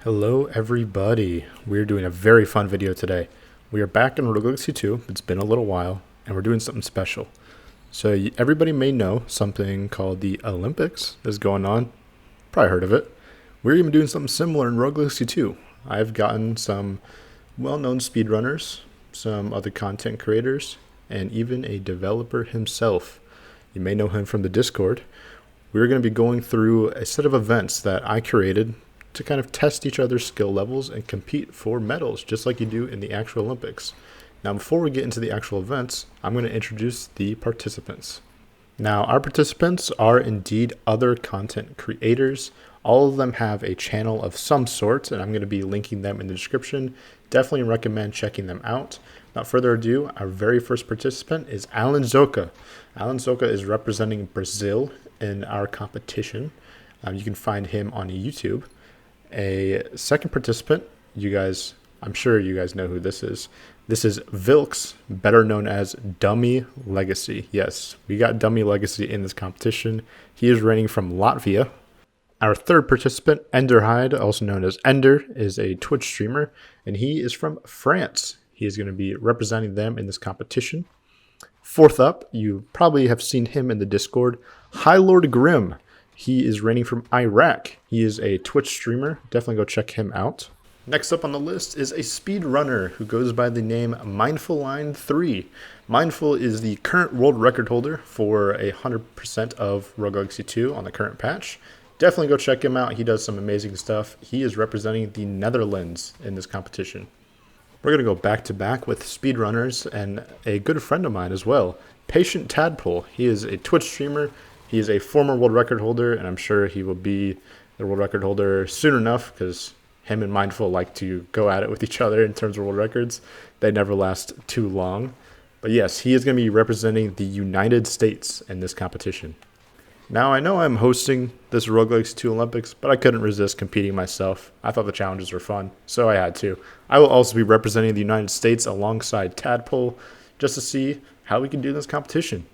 Hello everybody, we're doing a very fun video today. We are back in Rogue Legacy 2, it's been a little while, and we're doing something special. So everybody may know something called the Olympics is going on, probably heard of it. We're even doing something similar in Rogue Legacy 2. I've gotten some well-known speedrunners, some other content creators, and even a developer himself. You may know him from the Discord. We're going to be going through a set of events that I created to kind of test each other's skill levels and compete for medals, just like you do in the actual Olympics. Now, before we get into the actual events, I'm going to introduce the participants. Now, our participants are indeed other content creators. All of them have a channel of some sort, and I'm going to be linking them in the description. Definitely recommend checking them out. Without further ado, our very first participant is Alan Zoka. Alan Zoka is representing Brazil in our competition. You can find him on YouTube. A second participant, I'm sure you guys know who this is. This is Vilks, better known as Dummy Legacy. Yes, we got Dummy Legacy in this competition. He is reigning from Latvia. Our third participant, Enderhide, also known as Ender, is a Twitch streamer, and he is from France. He is going to be representing them in this competition. Fourth up, you probably have seen him in the Discord, High Lord Grim. He is reigning from Iraq. He is a Twitch streamer. Definitely go check him out. Next up on the list is a speedrunner who goes by the name Mindful Line 3. Mindful is the current world record holder for 100% of Rogue Legacy 2 on the current patch. Definitely go check him out. He does some amazing stuff. He is representing the Netherlands in this competition. We're going to go back to back with speedrunners and a good friend of mine as well, Patient Tadpole. He is a Twitch streamer. He is a former world record holder, and I'm sure he will be the world record holder soon enough because him and Mindful like to go at it with each other in terms of world records. They never last too long. But yes, he is going to be representing the United States in this competition. Now, I know I'm hosting this Rogue Legacy 2 Olympics, but I couldn't resist competing myself. I thought the challenges were fun, so I had to. I will also be representing the United States alongside Tadpole just to see how we can do this competition.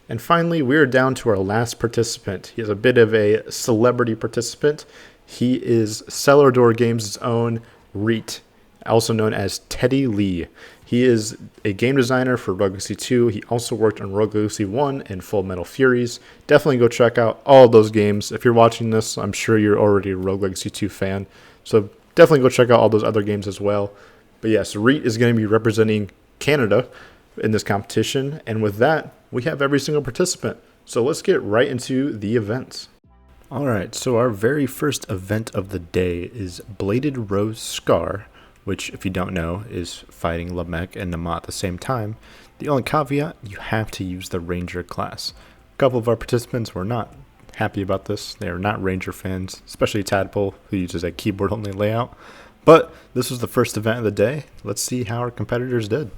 And finally, we're down to our last participant. He is a bit of a celebrity participant. He is Cellar Door Games' own Rete, also known as Teddy Lee. He is a game designer for Rogue Legacy 2. He also worked on Rogue Legacy 1 and Full Metal Furies. Definitely go check out all those games. If you're watching this, I'm sure you're already a Rogue Legacy 2 fan. So definitely go check out all those other games as well. But yes, Rete is going to be representing Canada in this competition. And with that, we have every single participant. So let's get right into the events. Alright, so our very first event of the day is Bladed Rose Scar, which, if you don't know, is fighting Lamech and Nama at the same time. The only caveat, you have to use the Ranger class. A couple of our participants were not happy about this. They are not Ranger fans, especially Tadpole, who uses a keyboard-only layout. But this was the first event of the day. Let's see how our competitors did.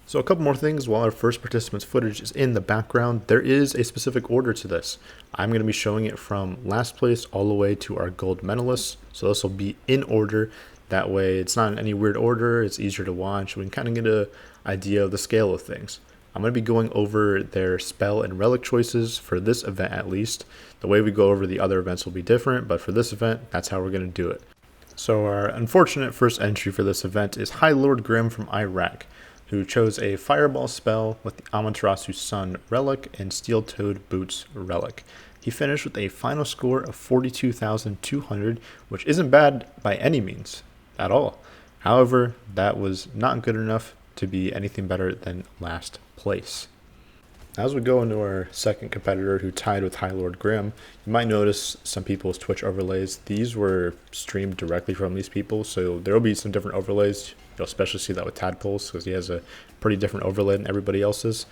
So a couple more things while our first participant's footage is in the background. There is a specific order to this. I'm going to be showing it from last place all the way to our gold medalists. So this will be in order. That way it's not in any weird order. It's easier to watch. We can kind of get an idea of the scale of things. I'm going to be going over their spell and relic choices for this event at least. The way we go over the other events will be different, but for this event, that's how we're going to do it. So our unfortunate first entry for this event is High Lord Grim from Iraq, who chose a Fireball spell with the Amaterasu Sun relic and Steel Toed Boots relic. He finished with a final score of 42,200, which isn't bad by any means at all. However, that was not good enough to be anything better than last place. As we go into our second competitor who tied with High Lord Grim, you might notice some people's Twitch overlays. These were streamed directly from these people, so there will be some different overlays. You'll especially see that with Tadpole's because he has a pretty different overlay than everybody else's.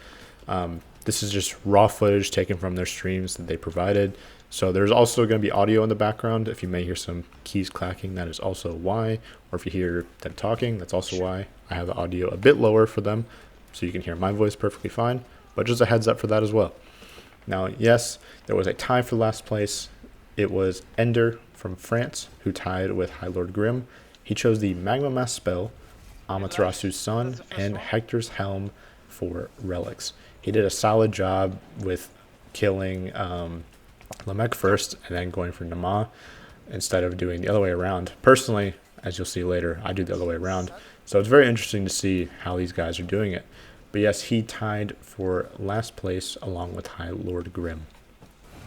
This is just raw footage taken from their streams that they provided. So there's also going to be audio in the background. If you may hear some keys clacking, that is also why. Or if you hear them talking, that's also why. I have the audio a bit lower for them so you can hear my voice perfectly fine. But just a heads up for that as well. Now, yes, there was a tie for last place. It was Ender from France who tied with High Lord Grim. He chose the Magma Mass spell, Amaterasu's Sun, and Hector's Helm for relics. He did a solid job with killing Lamech first and then going for Nama. instead of doing the other way around. Personally, as you'll see later, I do the other way around. So it's very interesting to see how these guys are doing it. But yes, he tied for last place along with High Lord Grim.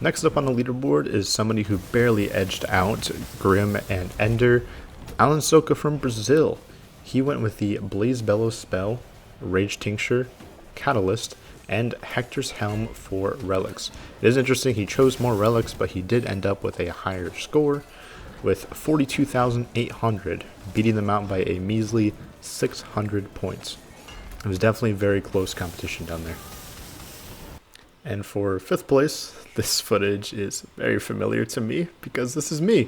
Next up on the leaderboard is somebody who barely edged out Grim and Ender, Alan Soka from Brazil. He went with the Blaze Bellows spell, Rage Tincture, Catalyst, and Hector's Helm for relics. It is interesting, he chose more relics, but he did end up with a higher score with 42,800, beating them out by a measly 600 points. It was definitely very close competition down there. And for 5th place, this footage is very familiar to me because this is me.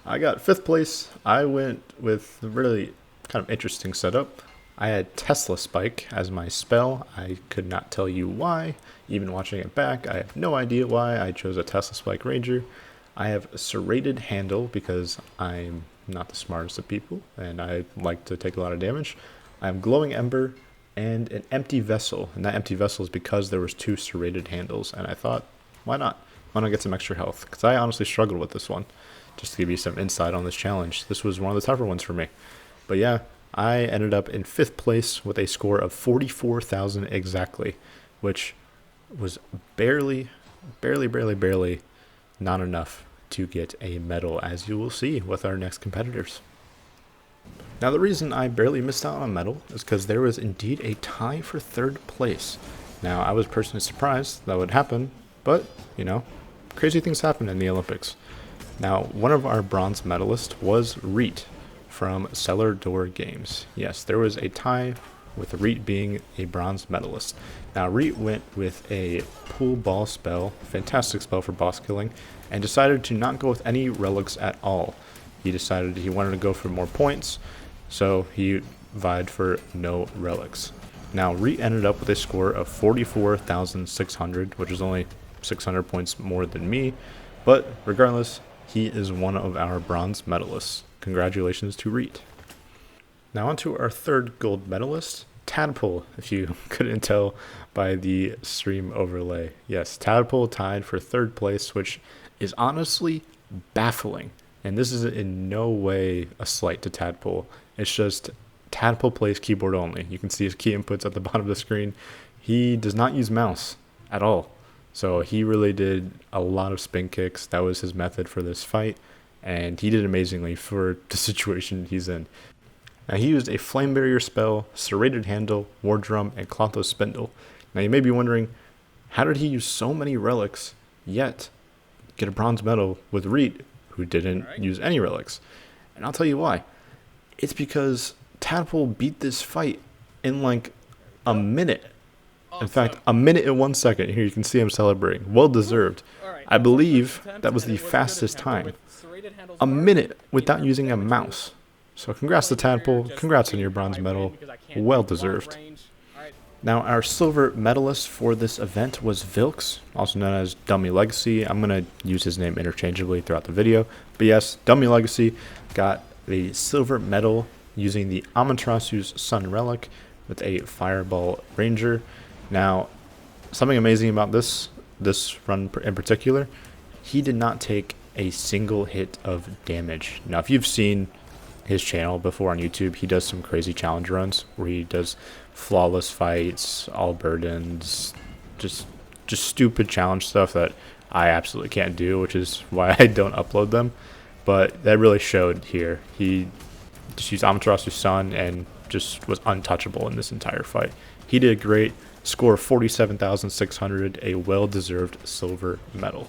I got 5th place. I went with a really kind of interesting setup. I had Tesla Spike as my spell. I could not tell you why. Even watching it back, I have no idea why I chose a Tesla Spike Ranger. I have Serrated Handle because I'm not the smartest of people and I like to take a lot of damage. I have Glowing Ember and an Empty Vessel, and that Empty Vessel is because there was 2 serrated handles, and I thought, why not get some extra health, because I honestly struggled with this one. Just to give you some insight on this challenge, this was one of the tougher ones for me. But yeah, I ended up in 5th place with a score of 44,000 exactly, which was barely not enough to get a medal, as you will see with our next competitors. Now, the reason I barely missed out on a medal is because there was indeed a tie for 3rd place. Now, I was personally surprised that would happen, but, you know, crazy things happen in the Olympics. Now, one of our bronze medalists was Rete from Cellar Door Games. Yes, there was a tie with Rete being a bronze medalist. Now, Rete went with a Pool Ball spell, fantastic spell for boss killing, and decided to not go with any relics at all. He decided he wanted to go for more points, so he vied for no relics. Now, Rete ended up with a score of 44,600, which is only 600 points more than me, but regardless, he is one of our bronze medalists. Congratulations to Rete. Now on to our 3rd gold medalist, Tadpole, if you couldn't tell by the stream overlay. Yes, Tadpole tied for 3rd place, which is honestly baffling. And this is in no way a slight to Tadpole. It's just Tadpole plays keyboard only. You can see his key inputs at the bottom of the screen. He does not use mouse at all. So he really did a lot of spin kicks. That was his method for this fight. And he did amazingly for the situation he's in. Now, he used a Flame Barrier spell, Serrated Handle, War Drum, and Clothos Spindle. Now, you may be wondering, how did he use so many relics, yet get a bronze medal with Rete, who didn't use any relics? And I'll tell you why. It's because Tadpole beat this fight in like a minute. In fact, a minute and 1 second. Here you can see him celebrating. Well deserved. I believe that was the fastest time. A minute without using a mouse. So congrats to Tadpole. Congrats on your bronze medal. Well deserved. Now, our silver medalist for this event was Vilks, also known as Dummy Legacy. I'm going to use his name interchangeably throughout the video. But yes, Dummy Legacy got the silver medal using the Amaterasu's Sun Relic with a Fireball Ranger. Now, something amazing about this run in particular, he did not take a single hit of damage. Now, if you've seen his channel before on YouTube, he does some crazy challenge runs where he does flawless fights, all burdens, just stupid challenge stuff that I absolutely can't do, which is why I don't upload them. But that really showed here. He just used Amaterasu's Sun and just was untouchable in this entire fight. He did great. Score 47,600, a well-deserved silver medal.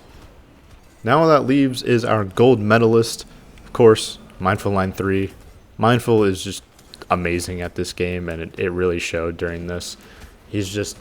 Now all that leaves is our gold medalist. Of course, Mindful Line 3. Mindful is just amazing at this game, and it really showed during this. He's just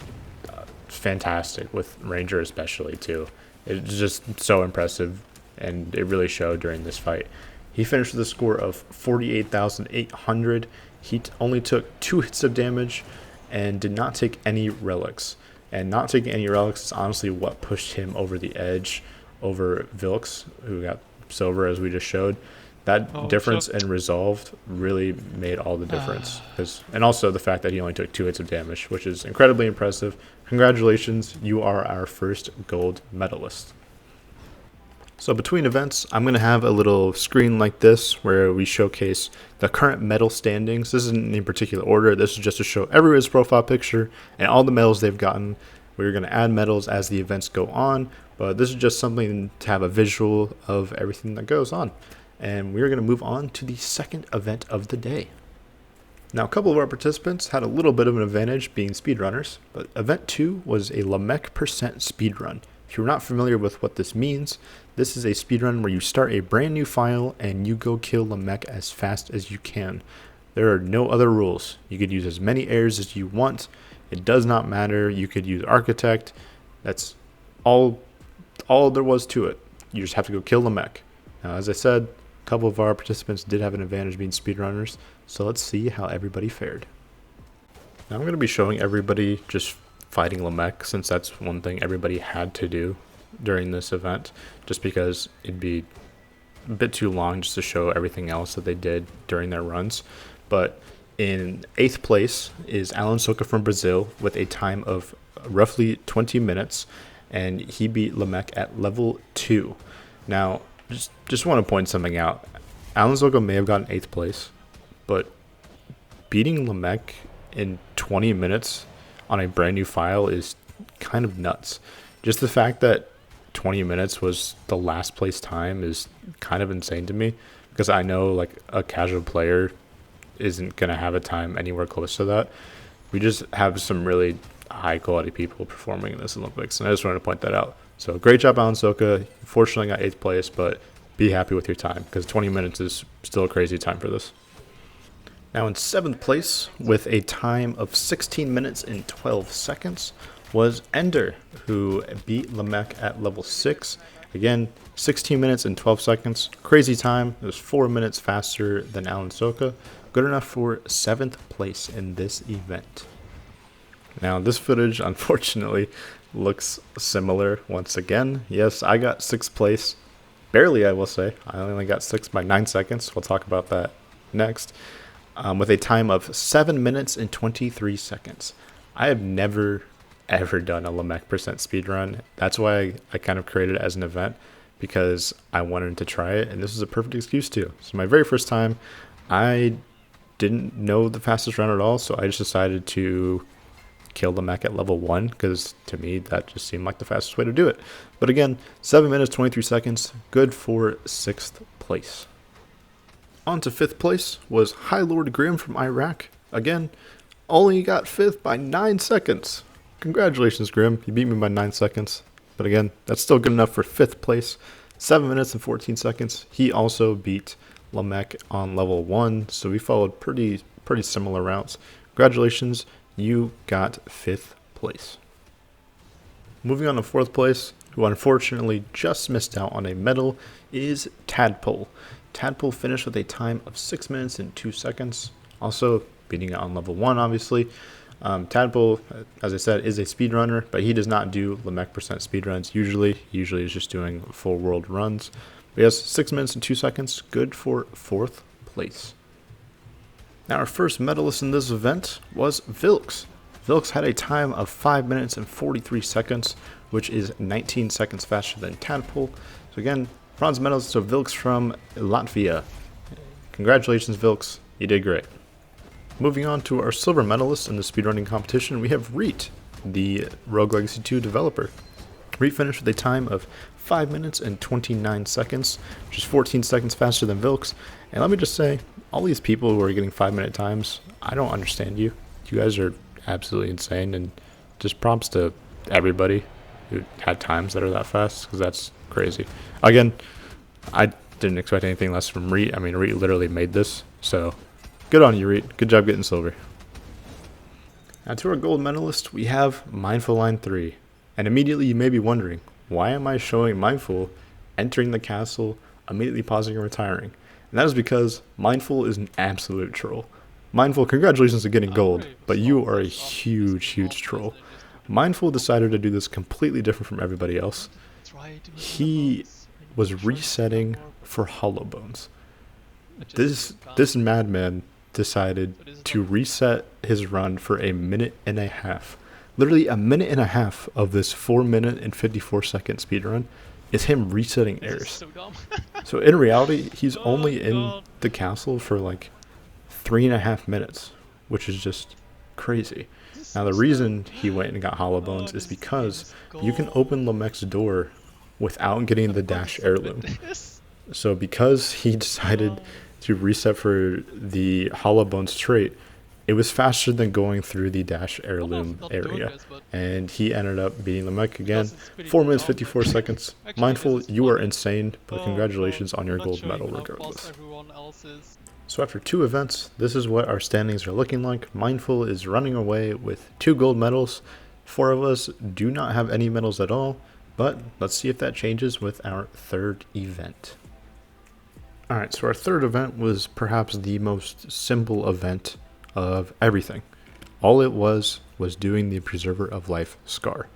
fantastic with Ranger especially too. It's just so impressive, and it really showed during this fight. He finished with a score of 48,800. He only took 2 hits of damage and did not take any relics. And not taking any relics is honestly what pushed him over the edge over Vilks, who got silver as we just showed. That difference in resolved really made all the difference. And also the fact that he only took 2 hits of damage, which is incredibly impressive. Congratulations, you are our first gold medalist. So between events, I'm going to have a little screen like this where we showcase the current medal standings. This isn't in any particular order. This is just to show everybody's profile picture and all the medals they've gotten. We're going to add medals as the events go on, but this is just something to have a visual of everything that goes on. And we're going to move on to the second event of the day. Now, a couple of our participants had a little bit of an advantage being speedrunners, but event 2 was a Lamech percent speedrun. If you're not familiar with what this means, this is a speedrun where you start a brand new file and you go kill Lamech as fast as you can. There are no other rules. You could use as many airs as you want. It does not matter. You could use Architect. That's all there was to it. You just have to go kill Lamech. Now, as I said, a couple of our participants did have an advantage being speedrunners, so let's see how everybody fared. Now I'm going to be showing everybody just fighting Lamech, since that's one thing everybody had to do during this event, just because it'd be a bit too long just to show everything else that they did during their runs. But in 8th place is Alan Soka from Brazil with a time of roughly 20 minutes, and he beat Lamech at level 2. Now, just want to point something out. Alan Soka may have gotten 8th place, but beating Lamech in 20 minutes on a brand new file is kind of nuts. Just the fact that 20 minutes was the last place time is kind of insane to me, because I know like a casual player isn't going to have a time anywhere close to that. We just have some really high quality people performing in this Olympics, and I just wanted to point that out. So great job, Alan Soka. Unfortunately got 8th place, but be happy with your time, because 20 minutes is still a crazy time for this. Now in 7th place, with a time of 16 minutes and 12 seconds, was Ender, who beat Lamech at level 6. Again, 16 minutes and 12 seconds. Crazy time. It was 4 minutes faster than Alan Soka. Good enough for 7th place in this event. Now this footage, unfortunately, looks similar once again. Yes, I got 6th place. Barely, I will say. I only got 6th by 9 seconds. We'll talk about that next. With a time of 7 minutes and 23 seconds. I have never, ever done a Lamech percent speedrun. That's why I kind of created it as an event, because I wanted to try it, and this is a perfect excuse to. So my very first time, I didn't know the fastest run at all, so I just decided to kill Lamech at level 1, because to me, that just seemed like the fastest way to do it. But again, 7 minutes, 23 seconds, good for 6th place. On to 5th place was High Lord Grim from Iraq. Again, only got 5th by 9 seconds. Congratulations, Grim. You beat me by 9 seconds. But again, that's still good enough for 5th place. 7 minutes and 14 seconds. He also beat Lamech on level 1, so we followed pretty similar routes. Congratulations, you got 5th place. Moving on to 4th place, who unfortunately just missed out on a medal, is Tadpole. Tadpole finished with a time of 6 minutes and 2 seconds, also beating it on level 1, obviously. Tadpole, as I said, is a speedrunner, but he does not do Lamech percent speedruns usually. He usually is just doing full world runs. But yes, 6 minutes and 2 seconds, good for 4th place. Now our first medalist in this event was Vilks. Vilks had a time of 5 minutes and 43 seconds, which is 19 seconds faster than Tadpole. So again, bronze medalist to Vilks from Latvia. Congratulations, Vilks. You did great. Moving on to our silver medalist in the speedrunning competition, we have Rete, the Rogue Legacy 2 developer. Rete finished with a time of 5 minutes and 29 seconds, which is 14 seconds faster than Vilks. And let me just say, all these people who are getting 5-minute times, I don't understand you. You guys are absolutely insane, and just props to everybody who had times that are that fast, because that's crazy. Again, I didn't expect anything less from Rete. I mean, Rete literally made this, so good on you, Rete. Good job getting silver. Now to our gold medalist, we have Mindful Line 3. And immediately you may be wondering, why am I showing Mindful entering the castle, immediately pausing and retiring? And that is because Mindful is an absolute troll. Mindful, congratulations on getting gold, but you are a huge troll. Mindful decided to do this completely different from everybody else. He was resetting for Hollow Bones. This madman decided to reset his run for a minute and a half. Literally a minute and a half of this 4 minute and 54 second speedrun is him resetting airs. So dumb. So in reality, he's only in God. the castle for like 3.5 minutes, which is just crazy. Now the reason he went and got hollow bones is because you can open Lamech's door without getting the dash heirloom. So because he decided to reset for the hollow bones trait, it was faster than going through the dash heirloom area, and he ended up beating Lamech again. 4 minutes 54 seconds. Mindful, you are insane, but congratulations on your gold medal regardless. So after 2 events, this is what our standings are looking like. Mindful is running away with 2 gold medals. 4 of us do not have any medals at all, but let's see if that changes with our 3rd event. Alright, so our 3rd event was perhaps the most simple event of everything. All it was doing the Preserver of Life scar.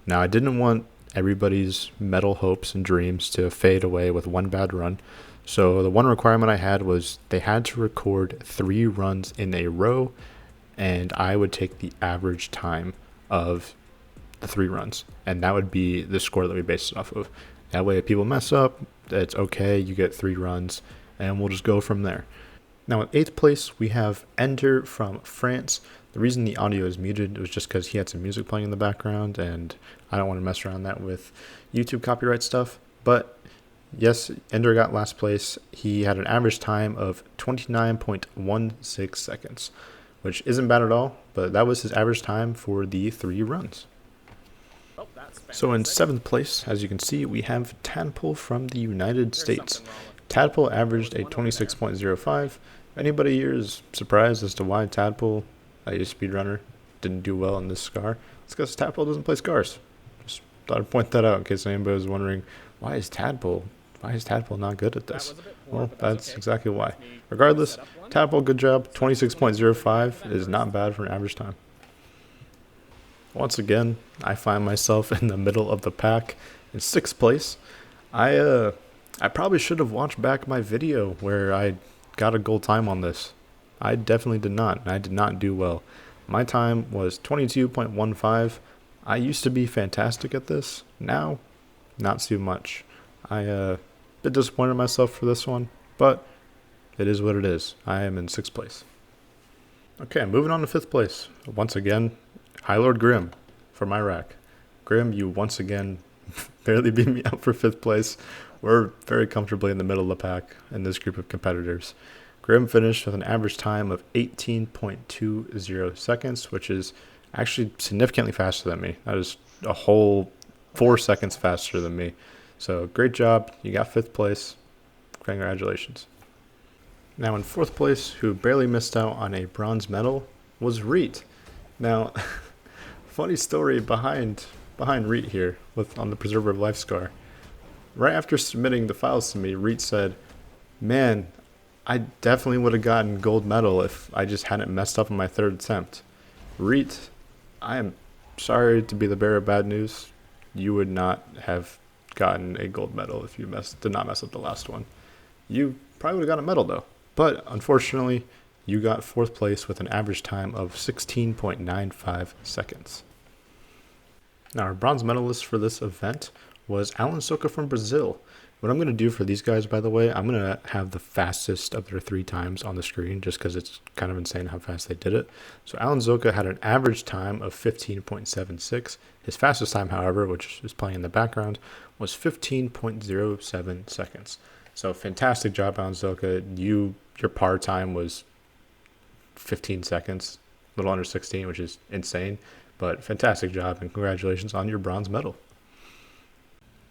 Now I didn't want everybody's medal hopes and dreams to fade away with one bad run, so the one requirement I had was they had to record 3 runs in a row, and I would take the average time of the 3 runs, and that would be the score that we based it off of. That way if people mess up, it's okay, you get 3 runs, and we'll just go from there. Now in 8th place, we have Ender from France. The reason the audio is muted was just because he had some music playing in the background, and I don't want to mess around that with YouTube copyright stuff. But yes, Ender got last place. He had an average time of 29.16 seconds, which isn't bad at all, but that was his average time for the 3 runs. So in 7th place, as you can see, we have Tadpole from the United States. Tadpole averaged a 26.05. If anybody here is surprised as to why Tadpole, a speedrunner, didn't do well in this scar, it's because Tadpole doesn't play scars. Just thought I'd point that out in case anybody was wondering, why is Tadpole not good at this? Well, that's exactly why. Regardless, Tadpole, good job. 26.05 is not bad for an average time. Once again, I find myself in the middle of the pack in 6th place. I probably should have watched back my video where I got a gold time on this. I definitely did not, and I did not do well. My time was 22.15. I used to be fantastic at this. Now, not too much. I a bit disappointed in myself for this one, but it is what it is. I am in 6th place. Okay, moving on to 5th place. Once again, High Lord Grim from Iraq. Grim, you once again barely beat me out for 5th place. We're very comfortably in the middle of the pack in this group of competitors. Grim finished with an average time of 18.20 seconds, which is actually significantly faster than me. That is a whole 4 seconds faster than me. So great job. You got 5th place. Congratulations. Now in 4th place, who barely missed out on a bronze medal, was Rete. Now, funny story behind Rete here on the Preserver of Life scar. Right after submitting the files to me, Rete said, "Man, I definitely would have gotten gold medal if I just hadn't messed up on my 3rd attempt." Rete, I am sorry to be the bearer of bad news. You would not have gotten a gold medal if you did not mess up the last one. You probably would have got a medal though. But unfortunately, you got 4th place with an average time of 16.95 seconds. Now our bronze medalist for this event was Alan Soka from Brazil. What I'm going to do for these guys, by the way, I'm going to have the fastest of their 3 times on the screen just because it's kind of insane how fast they did it. So Alan Zoka had an average time of 15.76. His fastest time, however, which is playing in the background, was 15.07 seconds. So fantastic job, Alan Zoka. Your par time was 15 seconds, a little under 16, which is insane. But fantastic job, and congratulations on your bronze medal.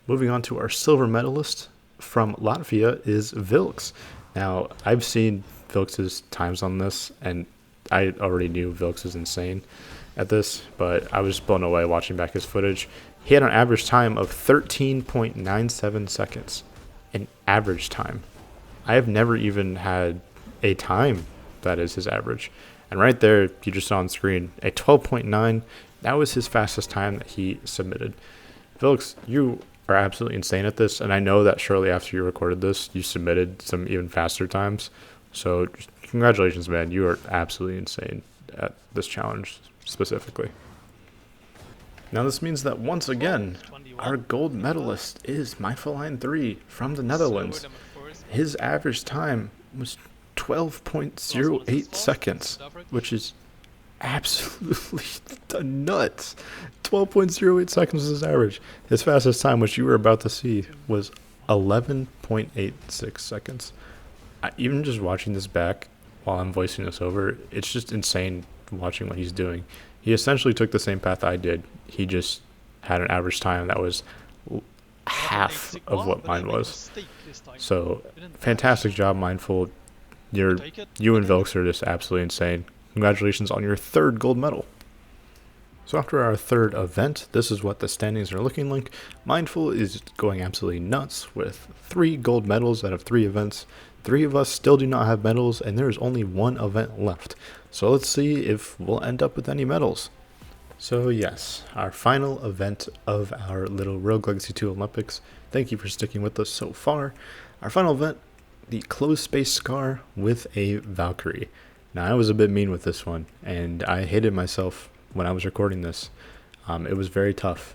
Moving on to our silver medalist from Latvia is Vilks. Now, I've seen Vilks' times on this, and I already knew Vilks is insane at this, but I was just blown away watching back his footage. He had an average time of 13.97 seconds. An average time. I have never even had a time that is his average. And right there, you just saw on screen, a 12.9, that was his fastest time that he submitted. Vilks, you are absolutely insane at this, and I know that shortly after you recorded this, you submitted some even faster times. So congratulations, man. You are absolutely insane at this challenge specifically. Now this means that once again, our gold medalist is Myfeline3 from the Netherlands. His average time was 12.08 seconds, which is absolutely nuts. 12.08 seconds is his average. His fastest time, which you were about to see, was 11.86 seconds. Even just watching this back while I'm voicing this over, it's just insane watching what he's doing. He essentially took the same path I did. He just had an average time that was half of what mine was. So, fantastic job, Mindful. You and Vilks are just absolutely insane. Congratulations on your third gold medal. So after our third event, this is what the standings are looking like. Mindful is going absolutely nuts with 3 gold medals out of 3 events. 3 of us still do not have medals, and there is only 1 event left. So let's see if we'll end up with any medals. So yes, our final event of our little Rogue Legacy 2 Olympics. Thank you for sticking with us so far. Our final event, the closed space scar with a Valkyrie. Now I was a bit mean with this one, and I hated myself when I was recording this. It was very tough,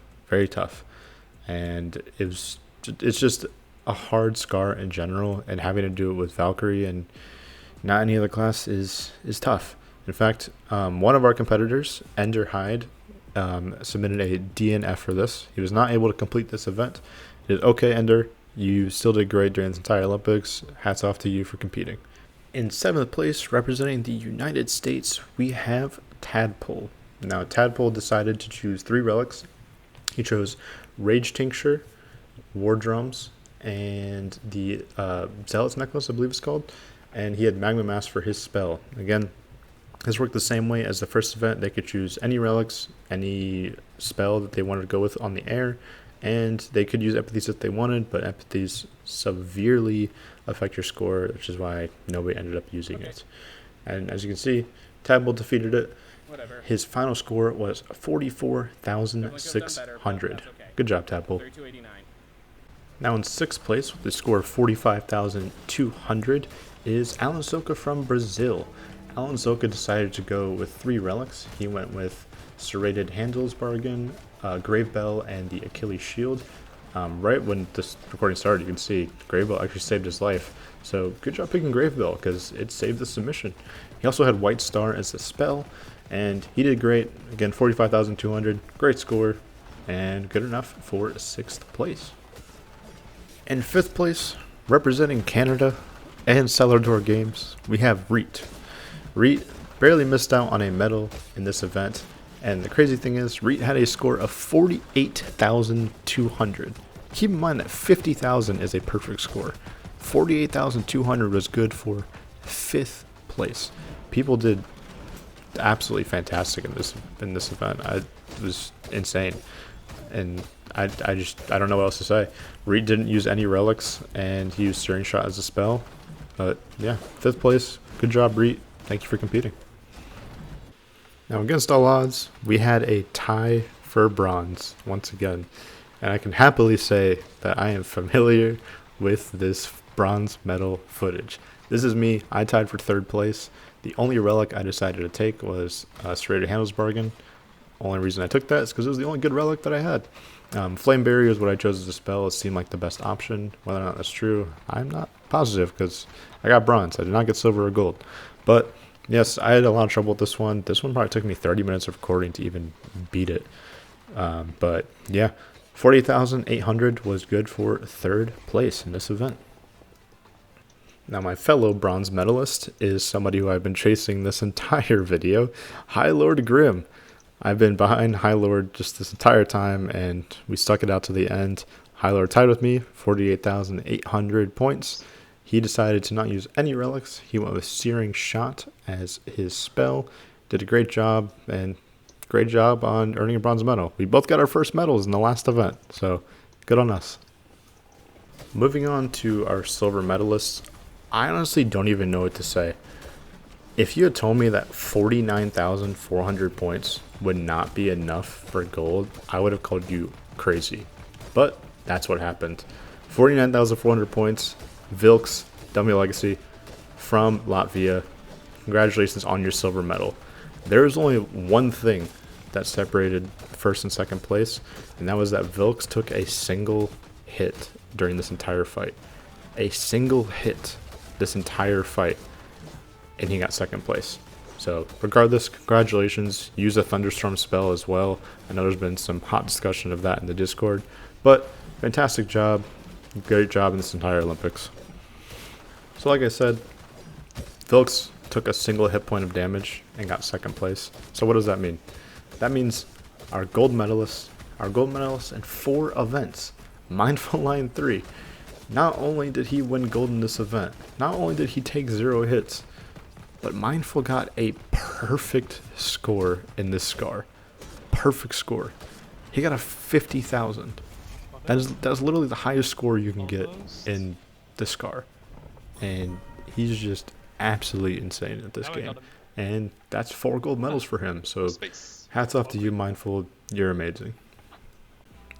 and it's just a hard scar in general, and having to do it with Valkyrie and not any other class is tough. In fact, one of our competitors, Ender Hyde, submitted a DNF for this. He was not able to complete this event. It is okay, Ender. You still did great during this entire Olympics. Hats off to you for competing. In 7th place, representing the United States, we have Tadpole. Now, Tadpole decided to choose 3 relics. He chose Rage Tincture, War Drums, and the Zealot's Necklace, I believe it's called. And he had Magma Mass for his spell. Again, this worked the same way as the first event. They could choose any relics, any spell that they wanted to go with on the air, and they could use empathies if they wanted, but empathies severely affect your score, which is why nobody ended up using it. And as you can see, Tadpole defeated it. Whatever. His final score was 44,600. Okay. Good job, Tadpole. Now in 6th place with a score of 45,200 is Alan Soka from Brazil. Alan Soka decided to go with 3 relics. He went with Serrated Handles Bargain, Grave Bell, and the Achilles Shield. Right when this recording started, you can see Grave Bell actually saved his life. So good job picking Grave Bell, because it saved the submission. He also had White Star as a spell, and he did great. Again, 45,200, great score, and good enough for 6th place. In 5th place, representing Canada and Celador Games, we have Rete. Rete barely missed out on a medal in this event, and the crazy thing is, Rete had a score of 48,200. Keep in mind that 50,000 is a perfect score. 48,200 was good for 5th place. People did absolutely fantastic in this event. It was insane, and I don't know what else to say. Rete didn't use any relics, and he used Searing Shot as a spell. But yeah, 5th place. Good job, Rete. Thank you for competing. Now, against all odds, we had a tie for bronze once again, and I can happily say that I am familiar with this bronze medal footage. This is me. I tied for 3rd place. The only relic I decided to take was Serrated Handles Bargain. Only reason I took that is because it was the only good relic that I had. Flame Barrier is what I chose as a spell. It seemed like the best option. Whether or not that's true, I'm not positive, because I got bronze. I did not get silver or gold. But yes, I had a lot of trouble with this one. This one probably took me 30 minutes of recording to even beat it. But yeah, 48,800 was good for 3rd place in this event. Now, my fellow bronze medalist is somebody who I've been chasing this entire video, High Lord Grim. I've been behind High Lord just this entire time, and we stuck it out to the end. High Lord tied with me, 48,800 points. He decided to not use any relics. He went with Searing Shot as his spell. Did a great job, and great job on earning a bronze medal. We both got our first medals in the last event, so good on us. Moving on to our silver medalists, I honestly don't even know what to say. If you had told me that 49,400 points would not be enough for gold, I would have called you crazy. But that's what happened. 49,400 points, Vilks, W Legacy, from Latvia. Congratulations on your silver medal. There is only one thing that separated first and second place, and that was that Vilks took a single hit during this entire fight. A single hit this entire fight, and he got second place. So regardless, congratulations. Use a thunderstorm spell as well. I know there's been some hot discussion of that in the Discord, but fantastic job. Great job in this entire Olympics. So like I said, Vilks took a single hit point of damage and got second place. So what does that mean? That means our gold medalists in 4 events, Mindful Line 3. Not only did he win gold in this event, not only did he take 0 hits, but Mindful got a perfect score in this scar. Perfect score. He got a 50,000. That is literally the highest score you can get in this scar. And he's just absolutely insane at this game. And that's 4 gold medals for him. So hats off to you, Mindful. You're amazing.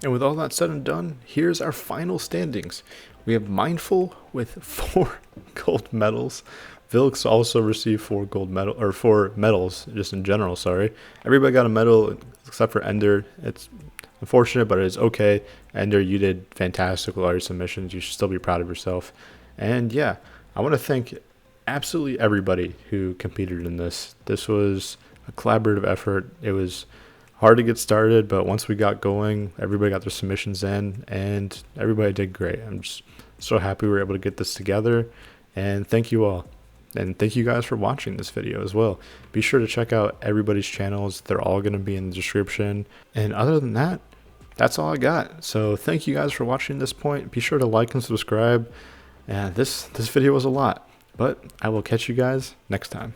And with all that said and done, here's our final standings. We have Mindful with 4 gold medals. Vilks also received 4 medals, just in general, sorry. Everybody got a medal except for Ender. It's unfortunate, but it is okay. Ender, you did fantastic with all your submissions. You should still be proud of yourself. And yeah, I want to thank absolutely everybody who competed in this. This was a collaborative effort. It was hard to get started, but once we got going, everybody got their submissions in, and everybody did great. I'm just so happy we were able to get this together, and thank you all. And thank you guys for watching this video as well. Be sure to check out everybody's channels. They're all going to be in the description. And other than that, that's all I got. So thank you guys for watching this point. Be sure to like and subscribe. And this video was a lot, but I will catch you guys next time.